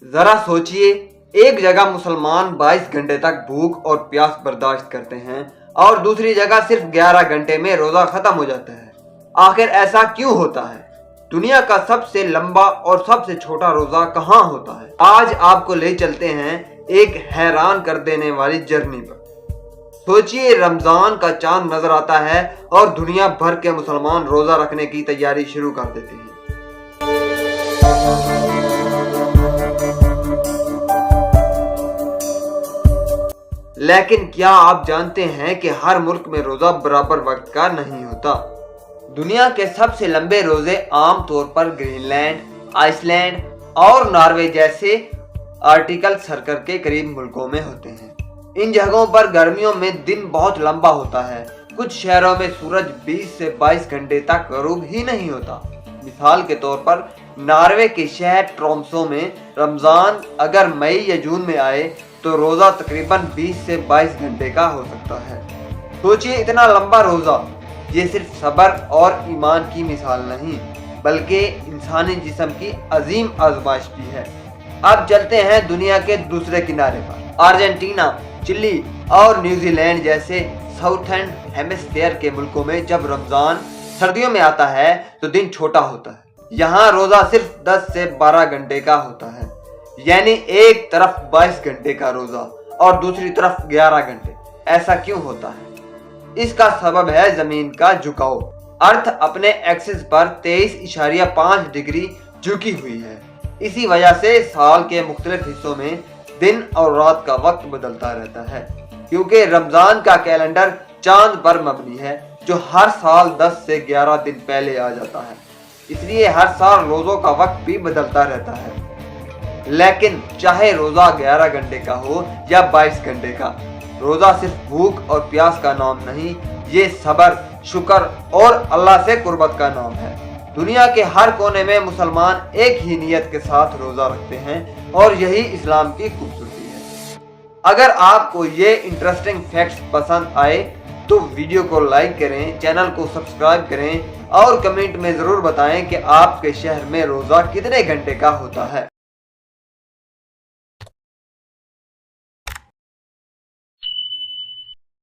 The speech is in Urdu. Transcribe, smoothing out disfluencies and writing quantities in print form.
ذرا سوچئے، ایک جگہ مسلمان 22 گھنٹے تک بھوک اور پیاس برداشت کرتے ہیں اور دوسری جگہ صرف 11 گھنٹے میں روزہ ختم ہو جاتا ہے۔ آخر ایسا کیوں ہوتا ہے؟ دنیا کا سب سے لمبا اور سب سے چھوٹا روزہ کہاں ہوتا ہے؟ آج آپ کو لے چلتے ہیں ایک حیران کر دینے والی جرنی پر۔ سوچئے، رمضان کا چاند نظر آتا ہے اور دنیا بھر کے مسلمان روزہ رکھنے کی تیاری شروع کر دیتے ہیں۔ لیکن کیا آپ جانتے ہیں کہ ہر ملک میں روزہ برابر وقت کا نہیں ہوتا؟ دنیا کے سب سے لمبے روزے عام طور پر گرین لینڈ، آئس لینڈ اور ناروے جیسے آرکٹک سرکل کے قریب ملکوں میں ہوتے ہیں۔ ان جگہوں پر گرمیوں میں دن بہت لمبا ہوتا ہے۔ کچھ شہروں میں سورج 20 سے 22 گھنٹے تک غروب ہی نہیں ہوتا۔ مثال کے طور پر ناروے کے شہر ٹرومسو میں رمضان اگر مئی یا جون میں آئے تو روزہ تقریباً 20 سے 22 گھنٹے کا ہو سکتا ہے۔ سوچئے، اتنا لمبا روزہ، یہ صرف صبر اور ایمان کی مثال نہیں بلکہ انسانی جسم کی عظیم آزمائش بھی ہے۔ اب چلتے ہیں دنیا کے دوسرے کنارے پر۔ ارجنٹینا، چلی اور نیوزی لینڈ جیسے ساؤتھرن ہیمسفیئر کے ملکوں میں جب رمضان سردیوں میں آتا ہے تو دن چھوٹا ہوتا ہے۔ یہاں روزہ صرف 10 سے 12 گھنٹے کا ہوتا ہے، یعنی ایک طرف 22 گھنٹے کا روزہ اور دوسری طرف 11 گھنٹے۔ ایسا کیوں ہوتا ہے؟ اس کا سبب ہے زمین کا جھکاؤ۔ ارتھ اپنے ایکسس پر 23.5 ڈگری جھکی ہوئی ہے۔ اسی وجہ سے سال کے مختلف حصوں میں دن اور رات کا وقت بدلتا رہتا ہے، کیونکہ رمضان کا کیلنڈر چاند پر مبنی ہے جو ہر سال 10 سے 11 دن پہلے آ جاتا ہے۔ اس لیے ہر سال روزوں کا وقت بھی بدلتا رہتا ہے۔ لیکن چاہے روزہ 11 گھنٹے کا ہو یا 22 گھنٹے کا، روزہ صرف بھوک اور پیاس کا نام نہیں، یہ صبر، شکر اور اللہ سے قربت کا نام ہے۔ دنیا کے ہر کونے میں مسلمان ایک ہی نیت کے ساتھ روزہ رکھتے ہیں اور یہی اسلام کی خوبصورتی ہے۔ اگر آپ کو یہ انٹرسٹنگ فیکٹس پسند آئے تو ویڈیو کو لائک کریں، چینل کو سبسکرائب کریں اور کمنٹ میں ضرور بتائیں کہ آپ کے شہر میں روزہ کتنے گھنٹے کا ہوتا ہے۔